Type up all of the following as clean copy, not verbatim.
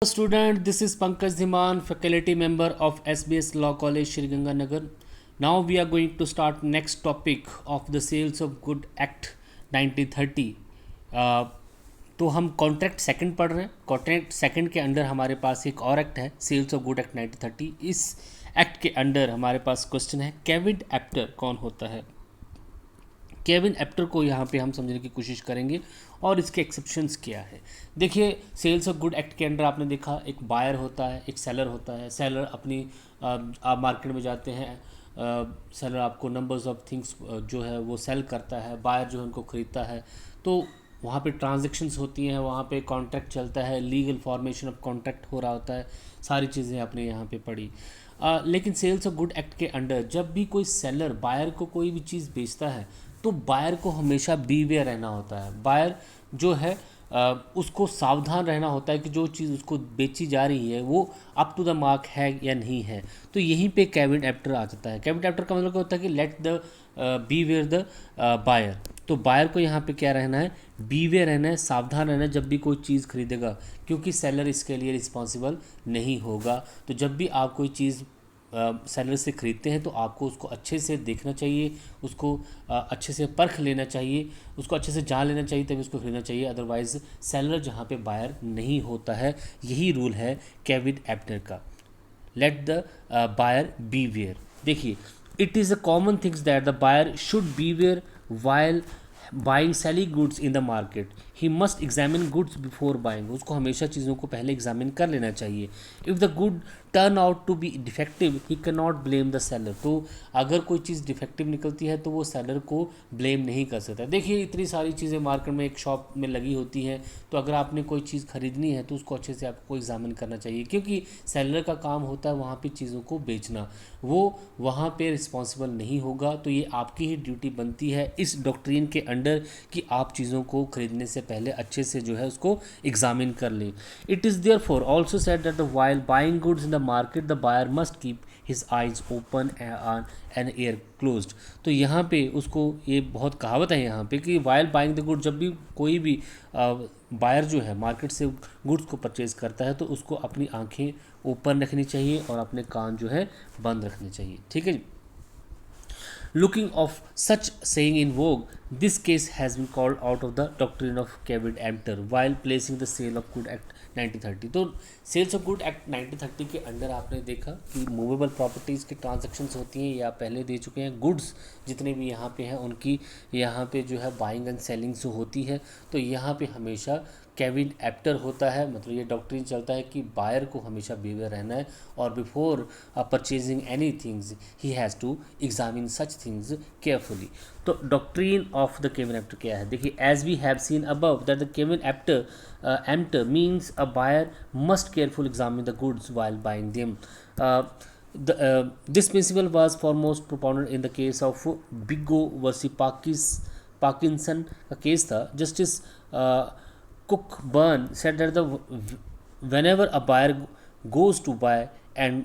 Student, this is Pankaj Dhiman, faculty member of SBS Law College, Shri Ganganagar. Now we are going to start next topic of the Sales of Good Act 1930. तो हम contract second पढ़ रहे हैं. Contract second के under हमारे पास एक और act है, सेल्स ऑफ गुड एक्ट 1930. इस एक्ट के अंडर हमारे पास क्वेश्चन है, केविन एप्टर कौन होता है. केविन एप्टर को यहाँ पे हम समझने की कोशिश करेंगे और इसके एक्सेप्शंस क्या है. देखिए, सेल्स ऑफ गुड एक्ट के अंडर आपने देखा एक बायर होता है, एक सेलर होता है. सेलर अपनी आप मार्केट में जाते हैं, सेलर आपको नंबर्स ऑफ थिंग्स जो है वो सेल करता है, बायर जो है उनको ख़रीदता है. तो वहाँ पे ट्रांजैक्शंस होती हैं, वहाँ पे कॉन्ट्रैक्ट चलता है, लीगल फॉर्मेशन ऑफ कॉन्ट्रैक्ट हो रहा होता है. सारी चीज़ें आपने यहाँ पे पढ़ी. लेकिन सेल्स ऑफ गुड एक्ट के अंडर जब भी कोई सेलर बायर को कोई भी चीज़ बेचता है तो बायर को हमेशा बीवेयर रहना होता है. बायर जो है उसको सावधान रहना होता है कि जो चीज़ उसको बेची जा रही है वो अप टू द मार्क है या नहीं है. तो यहीं पे केविन एप्टर आ जाता है. केविन एप्टर का मतलब क्या होता है कि let the beware the buyer. तो बायर को यहाँ पे क्या रहना है, बीवेयर रहना है, सावधान रहना है जब भी कोई चीज़ खरीदेगा, क्योंकि सेलर इसके लिए रिस्पॉन्सिबल नहीं होगा. तो जब भी आप कोई चीज़ सेलर से ख़रीदते हैं तो आपको उसको अच्छे से देखना चाहिए, उसको अच्छे से परख लेना चाहिए, उसको अच्छे से जान लेना चाहिए, तभी उसको खरीदना चाहिए. अदरवाइज़ सेलर जहाँ पे बायर नहीं होता है. यही रूल है केविन एप्टर का, लेट द बायर बीवेयर. देखिए, it is a common things that the buyer should beware while buying selling goods in the market. He must examine goods before buying. उसको हमेशा चीज़ों को पहले एग्जामिन कर लेना चाहिए. If the good turn out to be defective he can not blame the seller. तो अगर कोई चीज़ डिफेक्टिव निकलती है तो वो सेलर को ब्लेम नहीं कर सकता. देखिए, इतनी सारी चीज़ें मार्केट में एक शॉप में लगी होती हैं, तो अगर आपने कोई चीज़ खरीदनी है तो उसको अच्छे से आपको एग्जामिन करना चाहिए, क्योंकि सेलर का काम होता है वहाँ पे चीज़ों को बेचना, वो वहाँ पे रिस्पॉन्सिबल नहीं होगा. तो ये आपकी ही ड्यूटी बनती है इस डॉक्ट्रिन के अंडर कि आप चीज़ों को खरीदने से पहले अच्छे से जो है उसको एग्जामिन कर लें. It is therefore also said that the while buying goods in the market the buyer must keep his eyes open and ear closed. तो यहाँ पे उसको ये बहुत कहावत है यहाँ पे कि वाइल बाइंग द गुड, जब भी कोई भी बायर जो है मार्केट से गुड्स को परचेज करता है तो उसको अपनी आंखें ओपन रखनी चाहिए और अपने कान जो है बंद रखने चाहिए. ठीक है जी. Looking of such saying in vogue, this case has been called out of the doctrine of Kevin Amter while placing the Sale of Good Act 1930. तो सेल्स ऑफ गुड एक्ट 1930 के अंडर आपने देखा कि मूवेबल प्रॉपर्टीज़ की transactions होती हैं, या पहले दे चुके हैं. गुड्स जितने भी यहाँ पे हैं उनकी यहाँ पे जो है बाइंग एंड सेलिंग होती है. तो यहाँ पे हमेशा केविन एप्टर होता है, मतलब ये डॉक्ट्रिन चलता है कि बायर को हमेशा बीवेयर रहना है और before purchasing any things he has to examine such things carefully. तो doctrine of the caveat emptor क्या है. देखिए, as we have seen above that the caveat emptor means a buyer must careful examine the goods while buying them. This principle was foremost propounded in the case of Biggo versus Parkinson का case था. Justice Cookburn said that whenever a buyer goes to buy and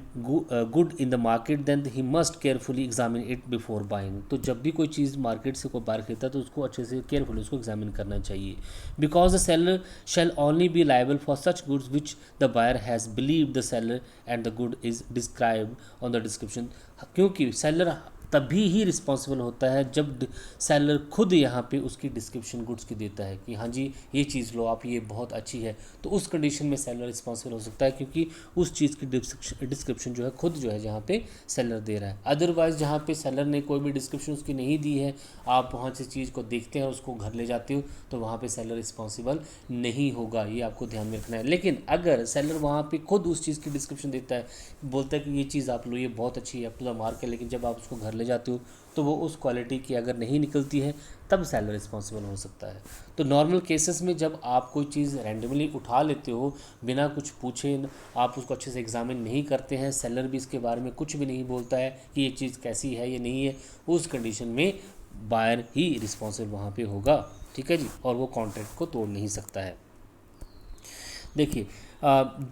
good in the market, then he must carefully examine it before buying. तो जब भी कोई चीज़ market से कोई buyer खरीदता है तो उसको अच्छे से केयरफुली उसको एग्जामिन करना चाहिए. Because the seller shall only be liable for such goods which the buyer has believed the seller and the good is described on the description. क्योंकि सेलर तभी ही रिस्पॉन्सिबल होता है जब सेलर खुद यहाँ पे उसकी डिस्क्रिप्शन गुड्स की देता है कि हाँ जी ये चीज़ लो आप, ये बहुत अच्छी है. तो उस कंडीशन में सेलर रिस्पॉन्सिबल हो सकता है, क्योंकि उस चीज़ की डिस्क्रिप्शन जो है खुद जो है जहाँ पे सेलर दे रहा है. अदरवाइज़ जहाँ पे सेलर ने कोई भी डिस्क्रिप्शन उसकी नहीं दी है, आप वहाँ से चीज़ को देखते हैं और उसको घर ले जाते हो, तो वहाँ पर सेलर रिस्पॉन्सिबल नहीं होगा. ये आपको ध्यान में रखना है. लेकिन अगर सेलर वहाँ पर खुद उस चीज़ की डिस्क्रिप्शन देता है, बोलता है कि ये चीज़ आप लो, ये बहुत अच्छी है, अप टू द मार्क है, लेकिन जब आप उसको घर ले जाते हो तो वो उस क्वालिटी की अगर नहीं निकलती है, तब सेलर रिस्पॉन्सिबल हो सकता है. तो नॉर्मल केसेस में जब आप कोई चीज़ रैंडमली उठा लेते हो बिना कुछ पूछे, आप उसको अच्छे से एग्जामिन नहीं करते हैं, सेलर भी इसके बारे में कुछ भी नहीं बोलता है कि ये चीज़ कैसी है ये नहीं है, उस कंडीशन में बायर ही रिस्पॉन्सिबल वहाँ पे होगा. ठीक है जी. और वो कॉन्ट्रैक्ट को तोड़ नहीं सकता है. देखिए,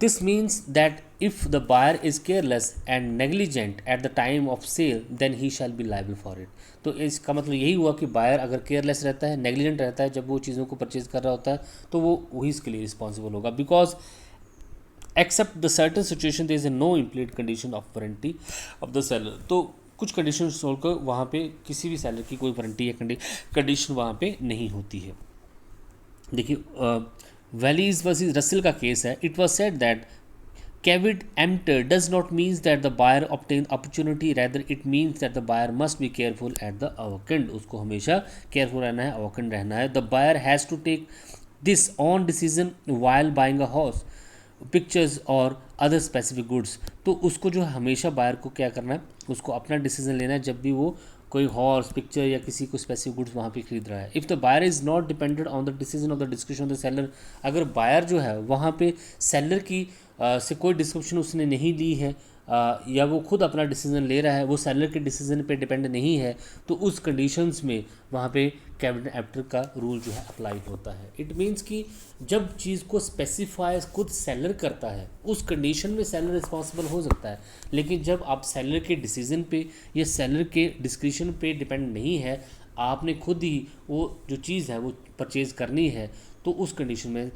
this means that if the buyer is careless and negligent at the time of sale, then he shall be liable for it. तो इसका मतलब यही हुआ कि बायर अगर केयरलेस रहता है, नेग्लिजेंट रहता है जब वो चीज़ों को परचेज कर रहा होता है, तो वो वही इसके लिए रिस्पॉन्सिबल होगा. Because except the certain situation there is a no implied condition of warranty of the seller. तो कुछ कंडीशन छोड़कर वहाँ पे किसी भी सेलर की कोई वारंटी या कंडीशन वहाँ पे नहीं होती है। देखिए वैलीज वर्सेस रसेल का केस है। It was said that caveat emptor does not means that the buyer obtain opportunity, rather it means that the buyer must be careful at the avocand। उसको हमेशा careful रहना है, avocand रहना है। The buyer has to take this on decision while buying a house, pictures और other specific goods. तो उसको जो है हमेशा बायर को क्या करना है, उसको अपना डिसीजन लेना है जब भी वो कोई हॉर्स, पिक्चर या किसी को स्पेसिफिक गुड्स वहाँ पे खरीद रहा है। If the buyer is not dependent on the decision of the description of the seller, अगर बायर जो है वहाँ पे सेलर की से कोई डिस्क्रिप्शन उसने नहीं ली है या वो खुद अपना डिसीजन ले रहा है, वो सेलर के डिसीजन पे डिपेंड नहीं है, तो उस कंडीशंस में वहाँ पे कैबिनेट एप्टर का रूल जो है अप्लाई होता है। इट मीन्स कि जब चीज़ को स्पेसिफाई खुद सेलर करता है उस कंडीशन में सेलर रिस्पॉन्सिबल हो सकता है, लेकिन जब आप सेलर के डिसीजन पे या सेलर के डिस्क्रिप्शन पे डिपेंड नहीं है, आपने खुद ही वो जो चीज़ है वो परचेज़ करनी है, तो उस कंडीशन में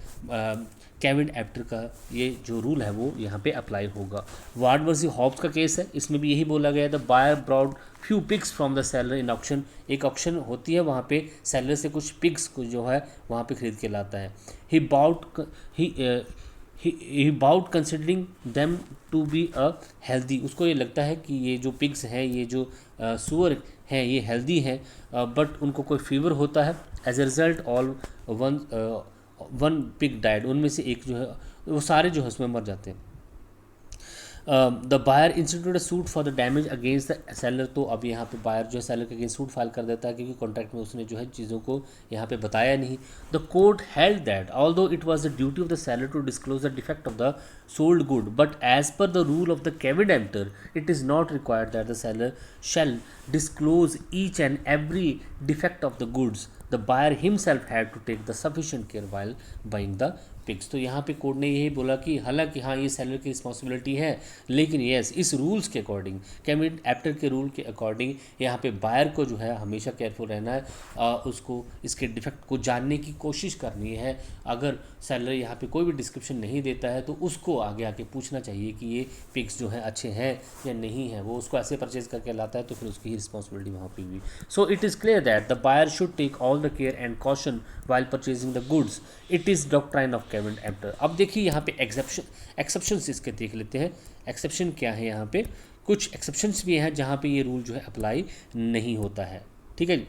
कैबिनेट एप्टर का ये जो रूल है वो यहाँ पे अप्लाई होगा। वार्ड वर्सेस हॉब्स का केस है, इसमें भी यही बोला गया है। The buyer brought few pigs from the seller in auction. एक ऑक्शन होती है, वहाँ पे सेलर से कुछ पिग्स को जो है वहाँ पे खरीद के लाता है। He bought considering them to be a healthy. उसको ये लगता है कि ये जो पिग्स हैं, ये जो सुअर हैं, ये हेल्दी हैं, बट उनको कोई फीवर होता है। As a result all one pig died, उनमें से एक जो है वो सारे जो है उसमें मर जाते हैं। The buyer institute suit for the damage against the seller. तो अब यहाँ पे बायर जो है सेलर के अगेंस्ट सूट फाइल कर देता है, क्योंकि कॉन्ट्रैक्ट में उसने जो है चीज़ों को यहाँ पे बताया नहीं। The court held that although it was the duty of the seller to disclose the defect of the sold good, but as per the rule of the caveat emptor it is not required that the seller shall disclose each and every defect of the goods. The buyer himself had to take the sufficient care while buying the pigs. तो यहाँ पे court ने यही बोला कि हालांकि हाँ ये सेलर की रिस्पॉन्सिबिलिटी है, लेकिन यस इस रूल्स के अकॉर्डिंग, कैबिनेट एप्टर के रूल के अकॉर्डिंग यहाँ पे बायर को जो है हमेशा केयरफुल रहना है, उसको इसके डिफेक्ट को जानने की कोशिश करनी है। अगर सेलर यहाँ पे कोई भी डिस्क्रिप्शन नहीं देता है तो उसको आगे आके पूछना चाहिए कि ये पिक्स जो हैं अच्छे हैं या नहीं है। वो उसको ऐसे परचेज करके लाता है तो फिर उसकी ही रिस्पॉन्सिबिलिटी वहाँ पे भी। So it is clear that the buyer should take all the care and caution while purchasing the goods. It is doctrine of caveat emptor. अब देखिए यहाँ पे एक्सेप्शंस इसके देख लेते हैं। एक्सेप्शन क्या है, यहाँ पे कुछ एक्सेप्शंस भी हैं जहाँ पे ये रूल जो है अप्लाई नहीं होता है। ठीक है जी।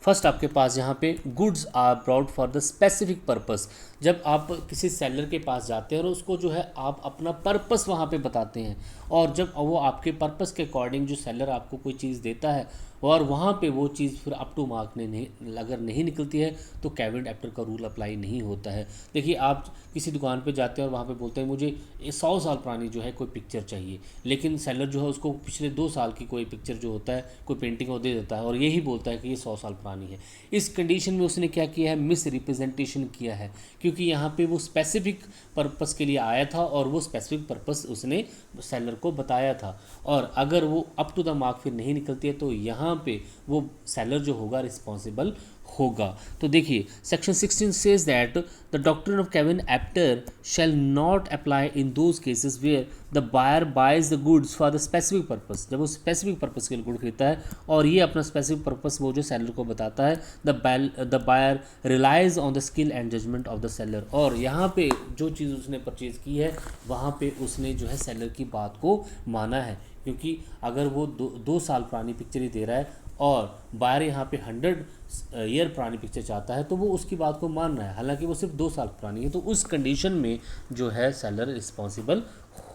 फर्स्ट आपके पास यहाँ पे goods are brought for the specific purpose. जब आप किसी सेलर के पास जाते हैं और उसको जो है आप अपना पर्पस वहाँ पे बताते हैं, और जब वो आपके पर्पस के अकॉर्डिंग जो सेलर आपको कोई चीज़ देता है और वहाँ पे वो चीज़ फिर अप टू मार्क अगर नहीं निकलती है तो कैबिनेट एप्टर का रूल अप्लाई नहीं होता है। देखिए आप किसी दुकान पे जाते हैं और वहाँ पे बोलते हैं मुझे 100 साल पुरानी जो है कोई पिक्चर चाहिए, लेकिन सेलर जो है उसको पिछले 2 साल की कोई पिक्चर जो होता है, कोई पेंटिंग वो दे देता है और यही बोलता है कि ये 100 साल पुरानी है। इस कंडीशन में उसने क्या किया है, मिस रिप्रेजेंटेशन किया है, क्योंकि यहाँ पे वो स्पेसिफिक पर्पस के लिए आया था और वो स्पेसिफिक पर्पस उसने सेलर को बताया था, और अगर वो अप टू द मार्क फिर नहीं निकलती है तो यहाँ पे वो सेलर जो होगा रिस्पॉन्सिबल होगा। तो देखिए section 16 says that the doctrine of caveat emptor shall not apply in those cases where the buyer buys the goods for the specific purpose. जब वो स्पेसिफिक पर्पस के लिए गुड खरीदता है और ये अपना स्पेसिफिक पर्पस वो जो सेलर को बताता है, the buyer relies on the skill and judgement of the seller. और यहाँ पे जो चीज़ उसने परचेज की है वहाँ पे उसने जो है सेलर की बात को माना है, क्योंकि अगर वो 2 साल पुरानी पिक्चर ही दे रहा है और बायर यहाँ पे 100 ईयर पुरानी पिक्चर चाहता है तो वो उसकी बात को मान रहा है, हालांकि वो सिर्फ 2 साल पुरानी है, तो उस कंडीशन में जो है सेलर रिस्पॉन्सिबल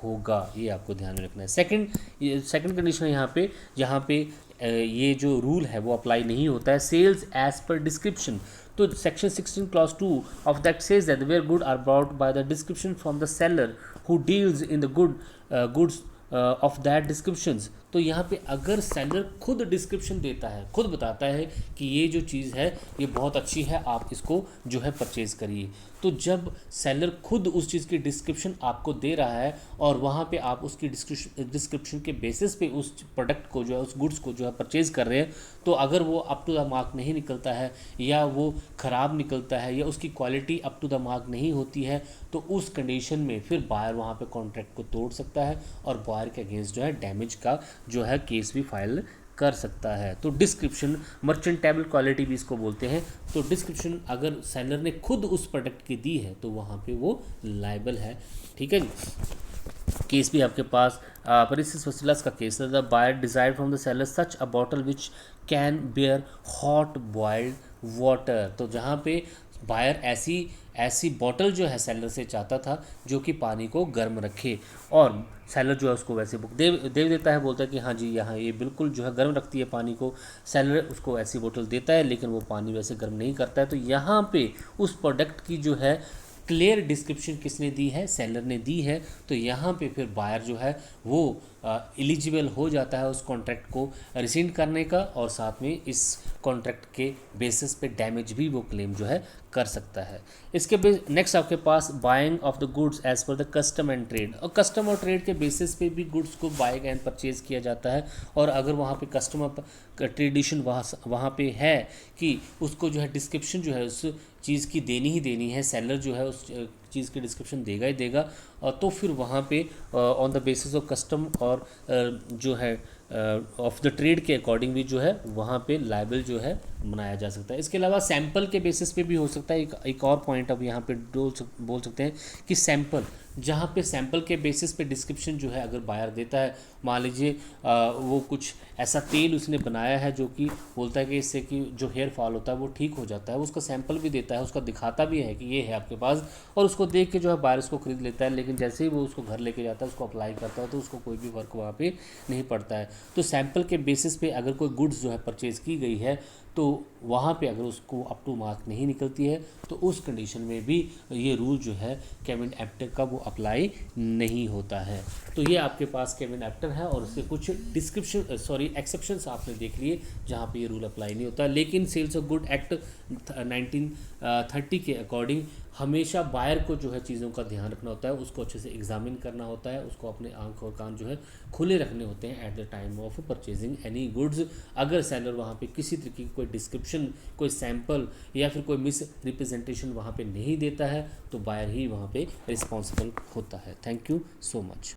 होगा। ये आपको ध्यान में रखना है। सेकंड कंडीशन यहाँ पे जहाँ पे ये जो रूल है वो अप्लाई नहीं होता है, सेल्स एज पर डिस्क्रिप्शन। तो section 16 clause 2 of that says that where good are brought by the description from the seller who deals in the goods of that descriptions, तो यहाँ पे अगर सेलर खुद डिस्क्रिप्शन देता है, खुद बताता है कि ये जो चीज़ है ये बहुत अच्छी है, आप इसको जो है परचेज़ करिए, तो जब सेलर खुद उस चीज़ की डिस्क्रिप्शन आपको दे रहा है और वहाँ पे आप उसकी डिस्क्रिप्शन के बेसिस पे उस प्रोडक्ट को जो है, उस गुड्स को जो है परचेज़ कर रहे हैं, तो अगर वो अप टू द मार्क नहीं निकलता है या वो ख़राब निकलता है या उसकी quality up to the mark नहीं होती है, तो उस कंडीशन में फिर बायर वहाँ पे कॉन्ट्रैक्ट को तोड़ सकता है और बायर के अगेंस्ट जो है डैमेज का जो है केस भी फाइल कर सकता है। तो डिस्क्रिप्शन मर्चेंटेबल क्वालिटी भी इसको बोलते हैं। तो डिस्क्रिप्शन अगर सेलर ने खुद उस प्रोडक्ट की दी है तो वहाँ पे वो लायबल है। ठीक है जी। केस भी आपके पास परिसिस वसीलास का केस है। The buyer desired from the seller such a bottle which can bear hot boiled water. तो जहाँ पे बायर ऐसी बॉटल जो है सेलर से चाहता था जो कि पानी को गर्म रखे, और सेलर जो है उसको वैसे बुक दे देता है, बोलता है कि हाँ जी यहाँ ये बिल्कुल जो है गर्म रखती है पानी को। सेलर उसको ऐसी बोतल देता है लेकिन वो पानी वैसे गर्म नहीं करता है। तो यहाँ पे उस प्रोडक्ट की जो है क्लियर डिस्क्रिप्शन किसने दी है, सेलर ने दी है। तो यहाँ पे फिर बायर जो है वो एलिजिबल हो जाता है उस कॉन्ट्रैक्ट को रिसेंड करने का, और साथ में इस कॉन्ट्रैक्ट के बेसिस पे डैमेज भी वो क्लेम जो है कर सकता है। इसके नेक्स्ट आपके पास buying of the goods as per the custom and trade. और कस्टम और ट्रेड के बेसिस पे भी गुड्स को बाइंग एंड परचेज किया जाता है, और अगर वहाँ पे कस्टमर ट्रेडिशन वहाँ पे है कि उसको जो है डिस्क्रिप्शन जो है उस चीज़ की देनी ही देनी है, सेलर जो है उस चीज़ की डिस्क्रिप्शन देगा ही देगा, और तो फिर वहाँ पे on the basis of custom और जो है ऑफ द ट्रेड के अकॉर्डिंग भी जो है वहाँ पे लायबल जो है बनाया जा सकता है। इसके अलावा सैंपल के बेसिस पे भी हो सकता है। एक और पॉइंट अब यहाँ पे बोल सकते हैं कि सैंपल, जहाँ पे सैंपल के बेसिस पे डिस्क्रिप्शन जो है अगर बायर देता है, मान लीजिए वो कुछ ऐसा तेल उसने बनाया है जो कि बोलता है कि इससे कि जो हेयर फॉल होता है वो ठीक हो जाता है, उसका सैंपल भी देता है, उसका दिखाता भी है कि ये है आपके पास, और उसको देख के जो है बायर उसको खरीद लेता है। लेकिन जैसे ही वो उसको घर लेके जाता है, उसको अप्लाई करता है, तो उसको कोई भी वर्क वहाँ पे नहीं पड़ता है। तो सैंपल के बेसिस पे अगर कोई गुड्स जो है परचेज़ की गई है तो वहाँ पे अगर उसको अप टू मार्क नहीं निकलती है तो उस कंडीशन में भी ये रूल जो है केविन एप्टर का वो अप्लाई नहीं होता है। तो ये आपके पास केविन एप्टर है, और उसके कुछ एक्सेप्शंस आपने देख लिए जहाँ पे ये रूल अप्लाई नहीं होता। लेकिन सेल्स ऑफ गुड एक्ट 1930 के अकॉर्डिंग हमेशा बायर को जो है चीज़ों का ध्यान रखना होता है, उसको अच्छे से एग्जामिन करना होता है, उसको अपने आंख और कान जो है खुले रखने होते हैं at the time of purchasing any goods. अगर सेलर वहाँ पे किसी तरीके की कोई डिस्क्रिप्शन, कोई सैंपल या फिर कोई मिस रिप्रेजेंटेशन वहाँ पे नहीं देता है तो बायर ही वहाँ पे रिस्पॉन्सिबल होता है। Thank you so much.